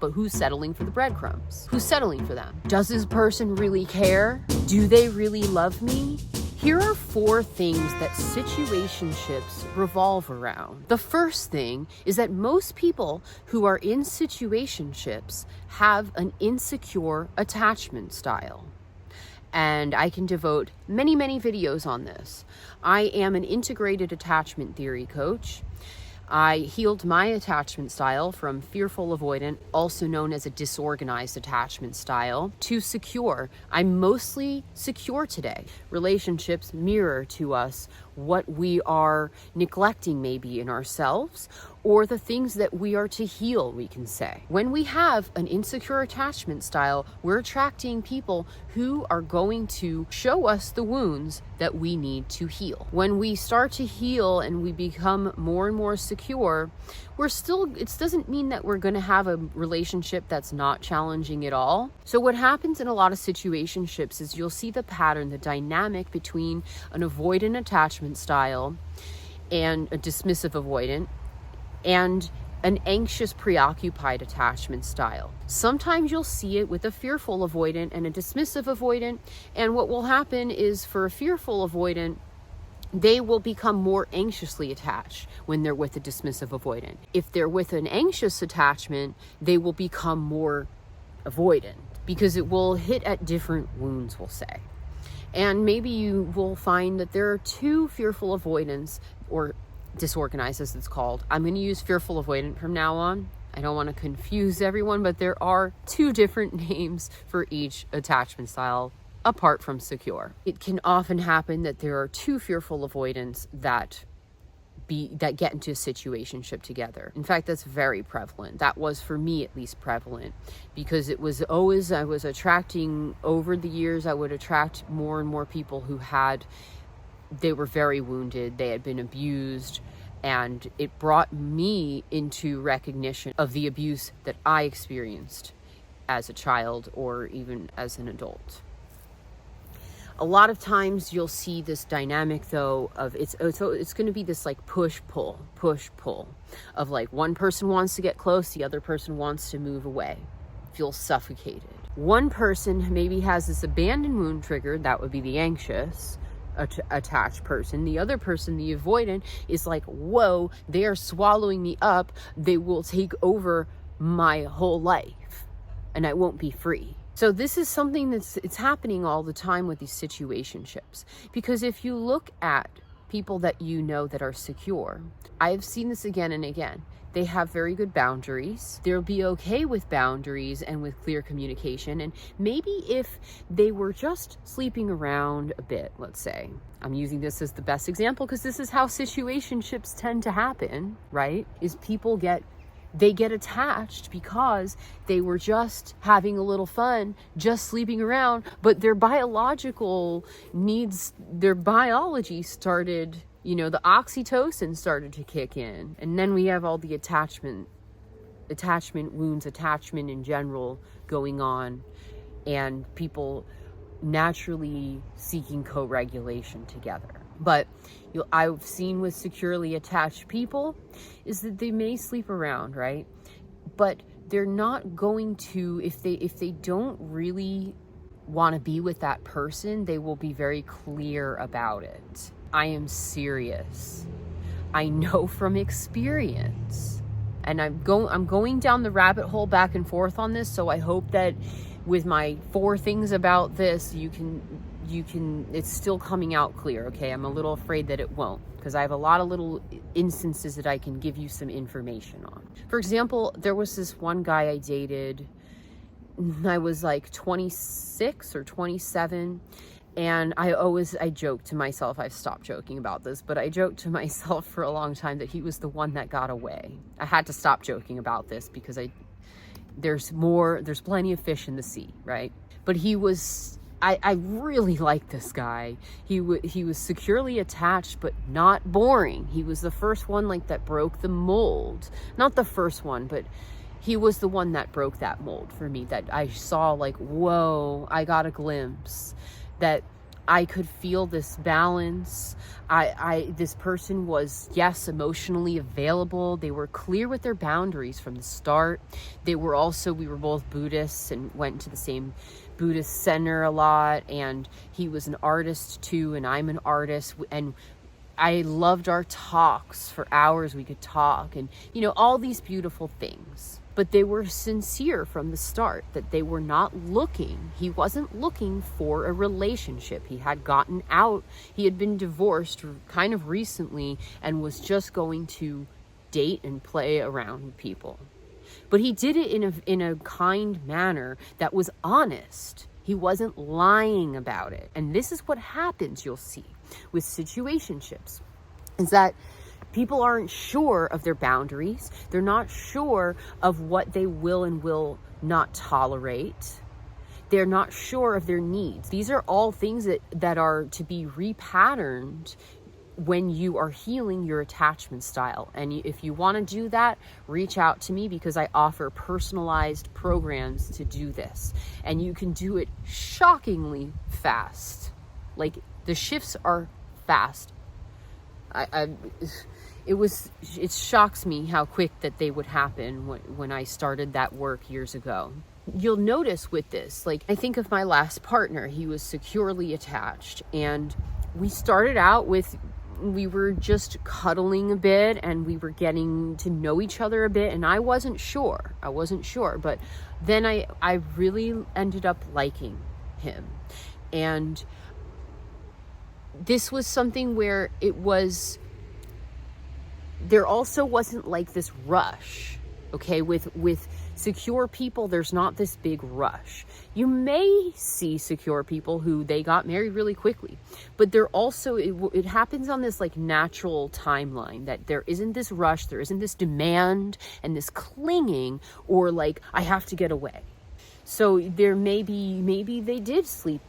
But who's settling for the breadcrumbs? Who's settling for them? Does this person really care? Do they really love me? Here are 4 things that situationships revolve around. The first thing is that most people who are in situationships have an insecure attachment style. And I can devote many, many videos on this. I am an integrated attachment theory coach. I healed my attachment style from fearful avoidant, also known as a disorganized attachment style, to secure. I'm mostly secure today. Relationships mirror to us what we are neglecting maybe in ourselves, or the things that we are to heal, we can say. When we have an insecure attachment style, we're attracting people who are going to show us the wounds that we need to heal. When we start to heal and we become more and more secure, it doesn't mean that we're going to have a relationship that's not challenging at all. So what happens in a lot of situationships is you'll see the pattern, the dynamic between an avoidant attachment style and a dismissive avoidant, and an anxious, preoccupied attachment style. Sometimes you'll see it with a fearful avoidant and a dismissive avoidant, and what will happen is for a fearful avoidant, they will become more anxiously attached when they're with a dismissive avoidant. If they're with an anxious attachment, they will become more avoidant because it will hit at different wounds, we'll say. And maybe you will find that there are 2 fearful avoidants, or disorganized as it's called. I'm going to use fearful avoidant from now on. I don't want to confuse everyone, but there are 2 different names for each attachment style apart from secure. It can often happen that there are 2 fearful avoidants that get into a situationship together. In fact, that's very prevalent. That was, for me at least, prevalent because it was always, I was attracting, over the years, I would attract more and more people who they were very wounded, they had been abused, and it brought me into recognition of the abuse that I experienced as a child or even as an adult. A lot of times you'll see this dynamic though of it's going to be this like push pull of like one person wants to get close, the other person wants to move away, feels suffocated. One person maybe has this abandoned wound trigger, that would be the anxious attached person. The other person, the avoidant, is like, whoa, they are swallowing me up, they will take over my whole life and I won't be free. So this is something it's happening all the time with these situationships. Because if you look at people that you know that are secure, I've seen this again and again. They have very good boundaries. They'll be okay with boundaries and with clear communication. And maybe if they were just sleeping around a bit, let's say, I'm using this as the best example because this is how situationships tend to happen, right? Is people get attached because they were just having a little fun, just sleeping around, but their biological needs, their biology started, the oxytocin started to kick in. And then we have all the attachment wounds, attachment in general going on, and people naturally seeking co-regulation together. But I've seen with securely attached people is that they may sleep around, right? But they're not going to, if they don't really want to be with that person, they will be very clear about it. I am serious. I know from experience. And I'm going down the rabbit hole back and forth on this, so I hope that with my 4 things about this, you can, it's still coming out clear, okay? I'm a little afraid that it won't, because I have a lot of little instances that I can give you some information on. For example, there was this one guy I dated. I was like 26 or 27, and I joked to myself, I've stopped joking about this, but I joked to myself for a long time that he was the one that got away. I had to stop joking about this because there's plenty of fish in the sea, right? But I really liked this guy. He was securely attached, but not boring. He was the first one that broke the mold. Not the first one, but he was the one that broke that mold for me, that I saw whoa, I got a glimpse that I could feel this balance. This person was, yes, emotionally available. They were clear with their boundaries from the start. We were both Buddhists and went to the same Buddhist center a lot. And he was an artist too, and I'm an artist. And I loved our talks for hours. We could talk and, all these beautiful things. But they were sincere from the start that they were not looking. He wasn't looking for a relationship. He had gotten out. He had been divorced kind of recently and was just going to date and play around with people. But he did it in a kind manner that was honest. He wasn't lying about it. And this is what happens, you'll see, with situationships, is that people aren't sure of their boundaries. They're not sure of what they will and will not tolerate. They're not sure of their needs. These are all things that are to be repatterned when you are healing your attachment style. And if you want to do that, reach out to me, because I offer personalized programs to do this. And you can do it shockingly fast. Like, the shifts are fast. It shocks me how quick that they would happen when I started that work years ago. You'll notice with this, like, I think of my last partner. He was securely attached, and we started out we were just cuddling a bit, and we were getting to know each other a bit, and I wasn't sure, but then I really ended up liking him. And this was something where there also wasn't like this rush, okay? With secure people, there's not this big rush. You may see secure people who they got married really quickly, but they're also, it happens on this like natural timeline, that there isn't this rush, there isn't this demand and this clinging, or like, I have to get away. So there maybe they did sleep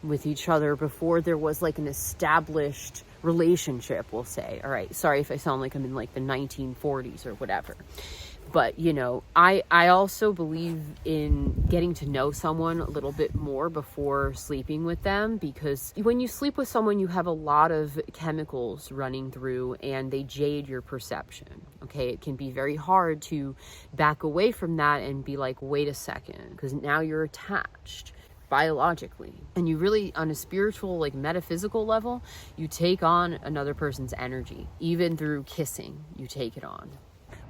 with each other before there was like an established relationship, we'll say. All right, sorry if I sound like I'm in like the 1940s or whatever. But, I also believe in getting to know someone a little bit more before sleeping with them, because when you sleep with someone, you have a lot of chemicals running through, and they jade your perception. Okay, it can be very hard to back away from that and be like, wait a second, because now you're attached biologically, and you really, on a spiritual, like metaphysical level, you take on another person's energy. Even through kissing, you take it on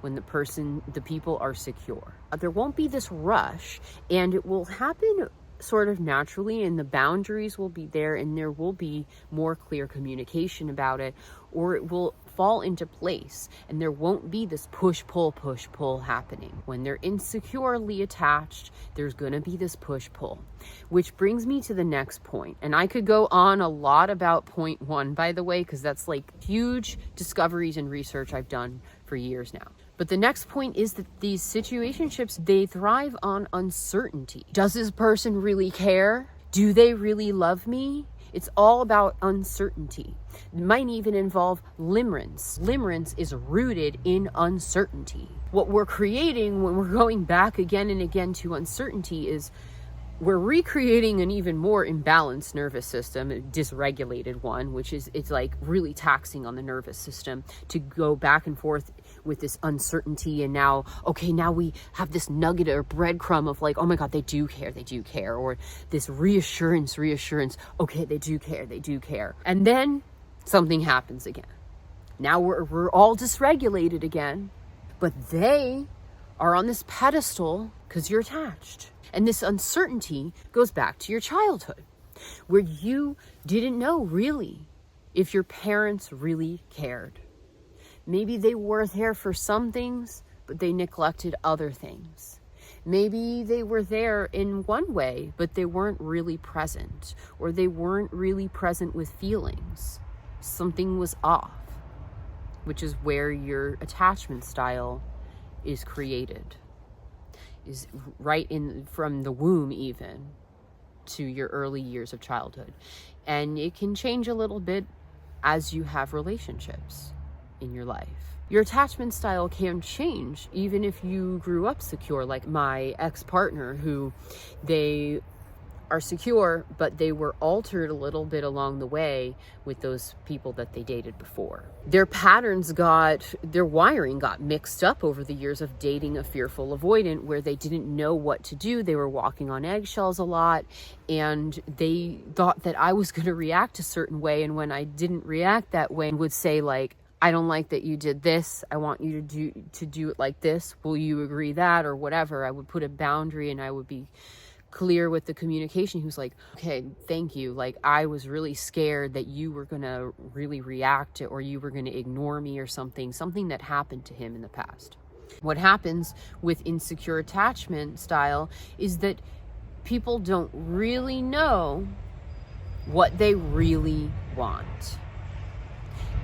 when the people are secure. There won't be this rush, and it will happen sort of naturally, and the boundaries will be there, and there will be more clear communication about it, or it will fall into place, and there won't be this push pull happening. When they're insecurely attached, there's gonna be this push pull, which brings me to the next point. And I could go on a lot about point 1, by the way, because that's like huge discoveries and research I've done for years now. But the next point is that these situationships, they thrive on uncertainty. Does this person really care? Do they really love me? It's all about uncertainty. It might even involve limerence. Limerence is rooted in uncertainty. What we're creating when we're going back again and again to uncertainty is we're recreating an even more imbalanced nervous system, a dysregulated one, which is, it's like really taxing on the nervous system to go back and forth with this uncertainty. And now we have this nugget or breadcrumb of like, oh my God, they do care. Or this reassurance, okay, they do care. And then something happens again. Now we're all dysregulated again, but they are on this pedestal because you're attached. And this uncertainty goes back to your childhood, where you didn't know really if your parents really cared. Maybe they were there for some things, but they neglected other things. Maybe they were there in one way, but they weren't really present, or they weren't really present with feelings. Something was off, which is where your attachment style is created. Is right in from the womb even to your early years of childhood. And it can change a little bit as you have relationships in your life. Your attachment style can change even if you grew up secure, like my ex-partner, who they are secure, but they were altered a little bit along the way with those people that they dated before. Their their wiring got mixed up over the years of dating a fearful avoidant, where they didn't know what to do. They were walking on eggshells a lot, and they thought that I was going to react a certain way. And when I didn't react that way, I would say like, I don't like that you did this. I want you to do it like this. Will you agree that, or whatever? I would put a boundary, and I would be clear with the communication. He was like, okay, thank you. Like, I was really scared that you were going to really react, or you were going to ignore me or something that happened to him in the past. What happens with insecure attachment style is that people don't really know what they really want.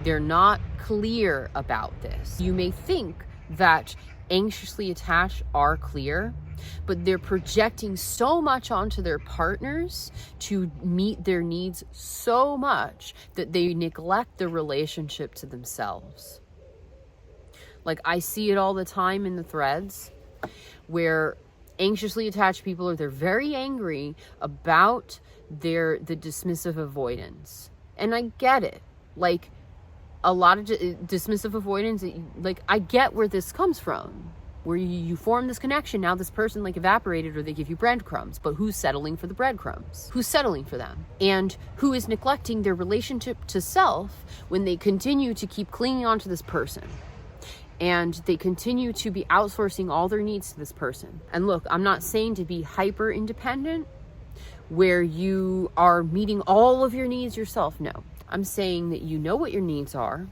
They're not clear about this. You may think that anxiously attached are clear, but they're projecting so much onto their partners to meet their needs so much that they neglect the relationship to themselves. Like, I see it all the time in the threads where anxiously attached people they're very angry about the dismissive avoidance. And I get it. Like, a lot of dismissive avoidance, like, I get where this comes from, where you form this connection. Now this person like evaporated, or they give you breadcrumbs, but who's settling for the breadcrumbs? Who's settling for them? And who is neglecting their relationship to self when they continue to keep clinging on to this person? And they continue to be outsourcing all their needs to this person. And look, I'm not saying to be hyper independent, where you are meeting all of your needs yourself. No. I'm saying that you know what your needs are,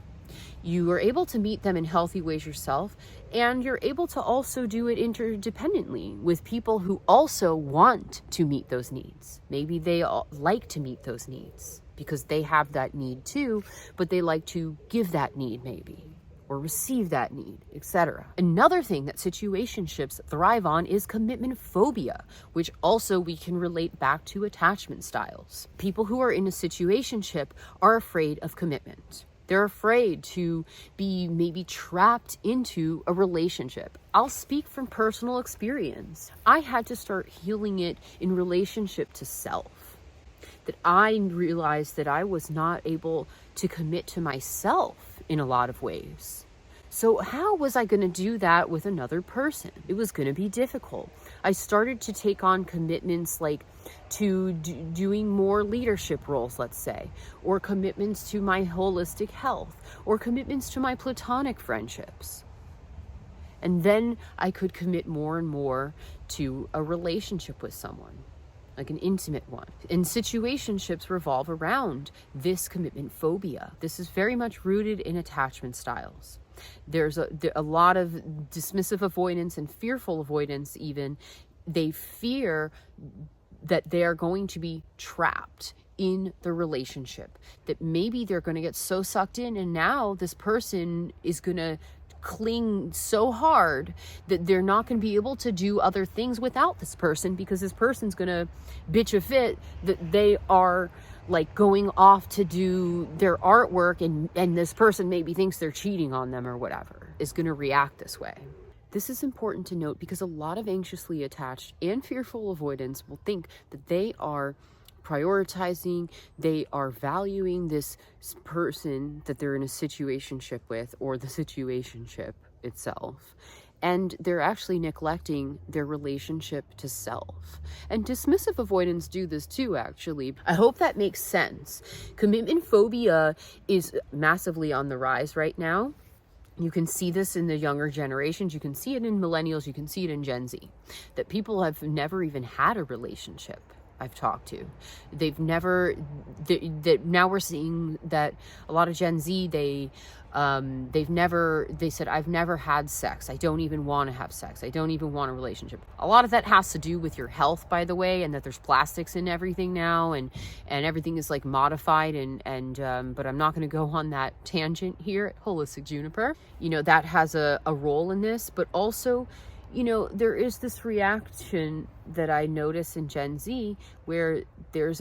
you are able to meet them in healthy ways yourself, and you're able to also do it interdependently with people who also want to meet those needs. Maybe they like to meet those needs because they have that need too, but they like to give that need maybe, or receive that need, etc. Another thing that situationships thrive on is commitment phobia, which also we can relate back to attachment styles. People who are in a situationship are afraid of commitment. They're afraid to be maybe trapped into a relationship. I'll speak from personal experience. I had to start healing it in relationship to self. That I realized that I was not able to commit to myself in a lot of ways. So how was I going to do that with another person? It was going to be difficult. I started to take on commitments like to doing more leadership roles, let's say, or commitments to my holistic health, or commitments to my platonic friendships. And then I could commit more and more to a relationship with someone, like an intimate one. And situationships revolve around this commitment phobia. This is very much rooted in attachment styles. There's a lot of dismissive avoidance and fearful avoidance even. They fear that they are going to be trapped in the relationship, that maybe they're going to get so sucked in, and now this person is going to cling so hard that they're not going to be able to do other things without this person, because this person's going to bitch a fit that they are like going off to do their artwork, and this person maybe thinks they're cheating on them or whatever, is going to react this way. This is important to note because a lot of anxiously attached and fearful avoidance will think that they are prioritizing, they are valuing this person that they're in a situationship with, or the situationship itself, and they're actually neglecting their relationship to self. And dismissive avoidance do this too, actually. I hope that makes sense. Commitment phobia is massively on the rise right now. You can see this in the younger generations. You can see it in millennials. You can see it in Gen Z. That people have never even had a relationship. I've talked to. Now we're seeing that a lot of Gen Z, they said, I've never had sex. I don't even want to have sex. I don't even want a relationship. A lot of that has to do with your health, by the way, and that there's plastics in everything now, and everything is like modified, but I'm not going to go on that tangent here at Holistic Juniper. You know, that has a role in this, but also, you know, there is this reaction that I notice in Gen Z where there's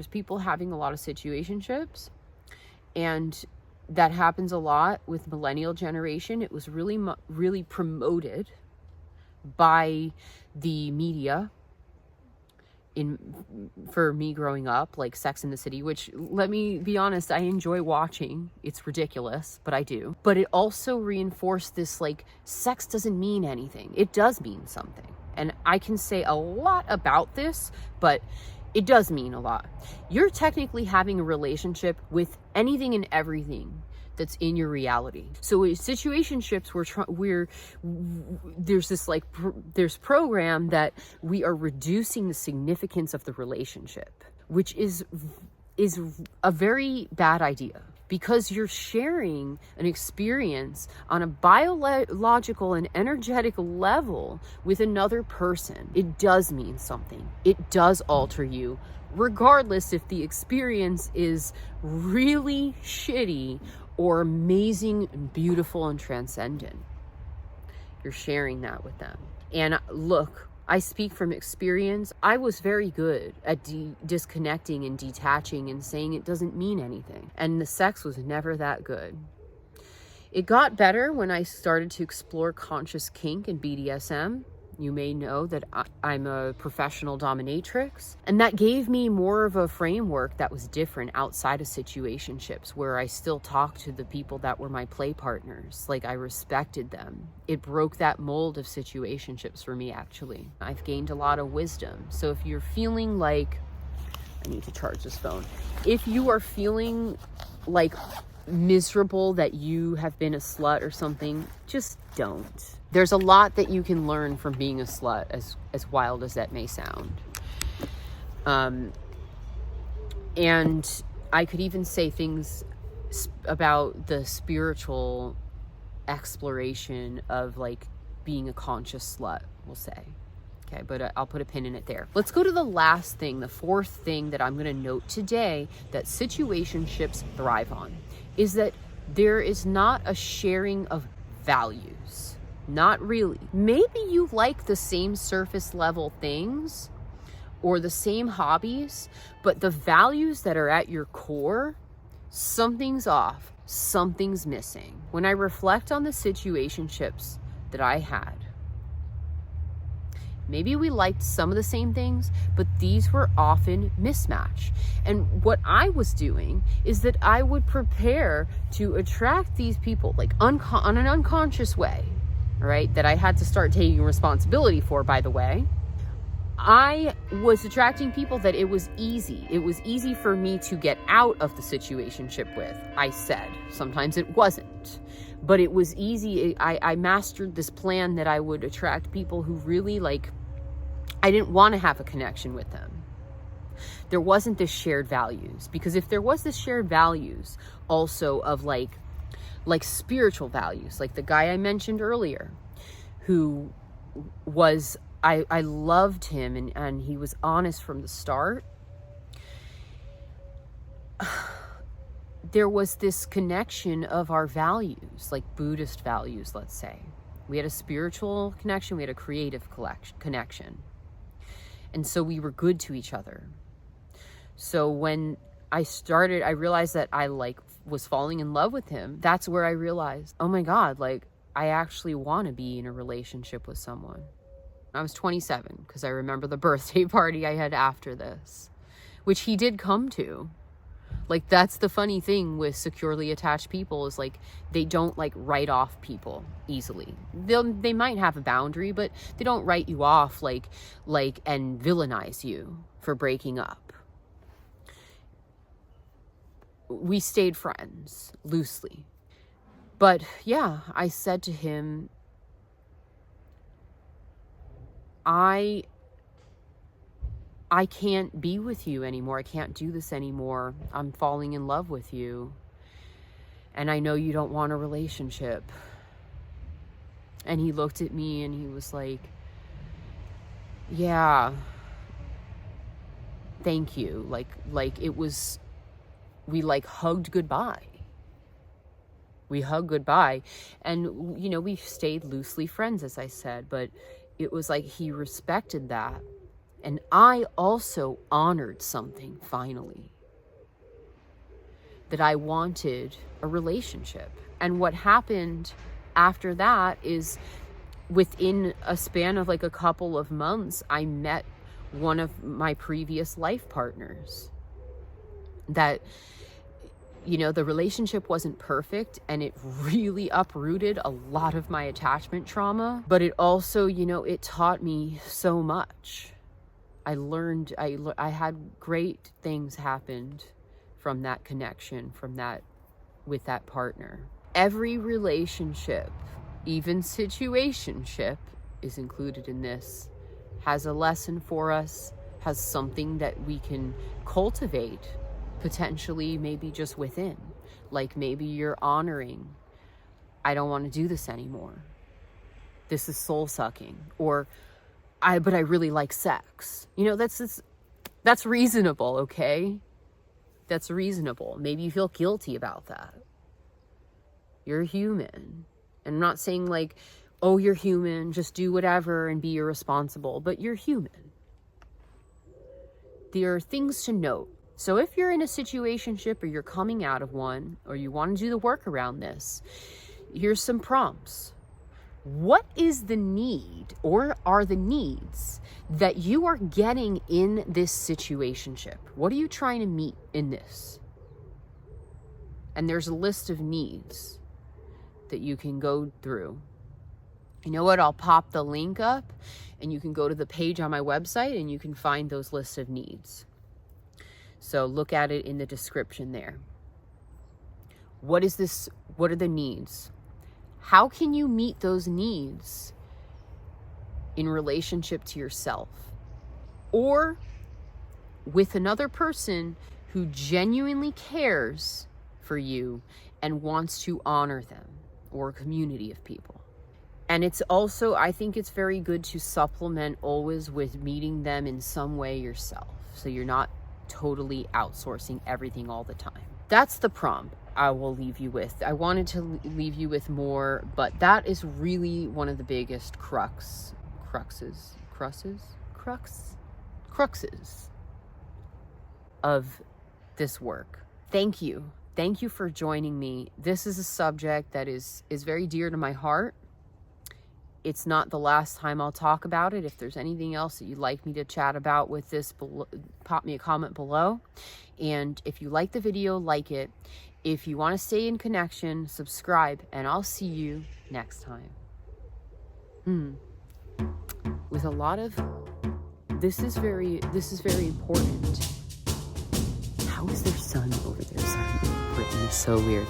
people having a lot of situationships, and that happens a lot with millennial generation. It was really promoted by the media, for me growing up, like Sex in the City, which, let me be honest, I enjoy watching. It's ridiculous, but I do. But it also reinforced this, like, sex doesn't mean anything. It does mean something. And I can say a lot about this, but it does mean a lot. You're technically having a relationship with anything and everything that's in your reality. So in situationships, there's this like there's program that we are reducing the significance of the relationship, which is a very bad idea, because you're sharing an experience on a biological and energetic level with another person. It does mean something. It does alter you, regardless if the experience is really shitty or amazing and beautiful and transcendent. You're sharing that with them. And look, I speak from experience. I was very good at disconnecting and detaching and saying it doesn't mean anything. And the sex was never that good. It got better when I started to explore conscious kink and BDSM. You may know that I'm a professional dominatrix, and that gave me more of a framework that was different outside of situationships, where I still talked to the people that were my play partners. Like, I respected them. It broke that mold of situationships for me, actually. I've gained a lot of wisdom. So if you're feeling like, I need to charge this phone. If you are feeling like miserable that you have been a slut or something, just don't. There's a lot that you can learn from being a slut, as wild as that may sound. And I could even say things about the spiritual exploration of like being a conscious slut, we'll say. Okay, but I'll put a pin in it there. Let's go to the last thing, the fourth thing that I'm going to note today that situationships thrive on, is that there is not a sharing of values. Not really. Maybe you like the same surface level things or the same hobbies, but the values that are at your core, something's off, something's missing. When I reflect on the situationships that I had, maybe we liked some of the same things, but these were often mismatched. And what I was doing is that I would prepare to attract these people, like on an unconscious way, right? That I had to start taking responsibility for, by the way. I was attracting people that it was easy. It was easy for me to get out of the situationship with. I said, sometimes it wasn't, but it was easy. I mastered this plan that I would attract people who really, like, I didn't want to have a connection with them. There wasn't this shared values, because if there was this shared values also of like spiritual values, like the guy I mentioned earlier, who was, I loved him and he was honest from the start. There was this connection of our values, like Buddhist values, let's say. We had a spiritual connection, we had a creative connection. And so we were good to each other. So when I realized that I was falling in love with him. That's where I realized, oh my God, like I actually want to be in a relationship with someone. I was 27, because I remember the birthday party I had after this, which he did come to. Like, that's the funny thing with securely attached people, is like they don't like write off people easily. They might have a boundary, but they don't write you off like and villainize you for breaking up. We stayed friends loosely. But yeah, I said to him, I can't be with you anymore. I can't do this anymore. I'm falling in love with you. And I know you don't want a relationship. And he looked at me and he was like, yeah, thank you. Like it was, we like hugged goodbye. We hugged goodbye. And, you know, we stayed loosely friends, as I said, but it was like he respected that. And I also honored something, finally, that I wanted a relationship. And what happened after that is, within a span of like a couple of months, I met one of my previous life partners. That, you know, the relationship wasn't perfect and it really uprooted a lot of my attachment trauma, but it also, you know, it taught me so much. I learned, I had great things happened from that connection, with that partner. Every relationship, even situationship, is included in this, has a lesson for us, has something that we can cultivate, potentially maybe just within. Like maybe you're honoring, I don't want to do this anymore. This is soul sucking. Or but I really like sex. You know, that's reasonable, okay? That's reasonable. Maybe you feel guilty about that. You're human. And I'm not saying like, oh, you're human, just do whatever and be irresponsible, but you're human. There are things to note. So if you're in a situationship or you're coming out of one, or you want to do the work around this, here's some prompts. What is the need, or are the needs that you are getting in this situationship? What are you trying to meet in this? And there's a list of needs that you can go through. You know what? I'll pop the link up and you can go to the page on my website and you can find those lists of needs. So look at it in the description there. What is this? What are the needs? How can you meet those needs in relationship to yourself or with another person who genuinely cares for you and wants to honor them, or a community of people? And it's also, I think it's very good to supplement always with meeting them in some way yourself, so you're not totally outsourcing everything all the time. That's the prompt I will leave you with. I wanted to leave you with more, but that is really one of the biggest cruxes of this work. Thank you. Thank you for joining me. This is a subject that is very dear to my heart. It's not the last time I'll talk about it. If there's anything else that you'd like me to chat about with this, pop me a comment below. And if you like the video, like it. If you want to stay in connection, subscribe, and I'll see you next time. With a lot of, this is very important. How is their son over there? Sorry, Britain is so weird.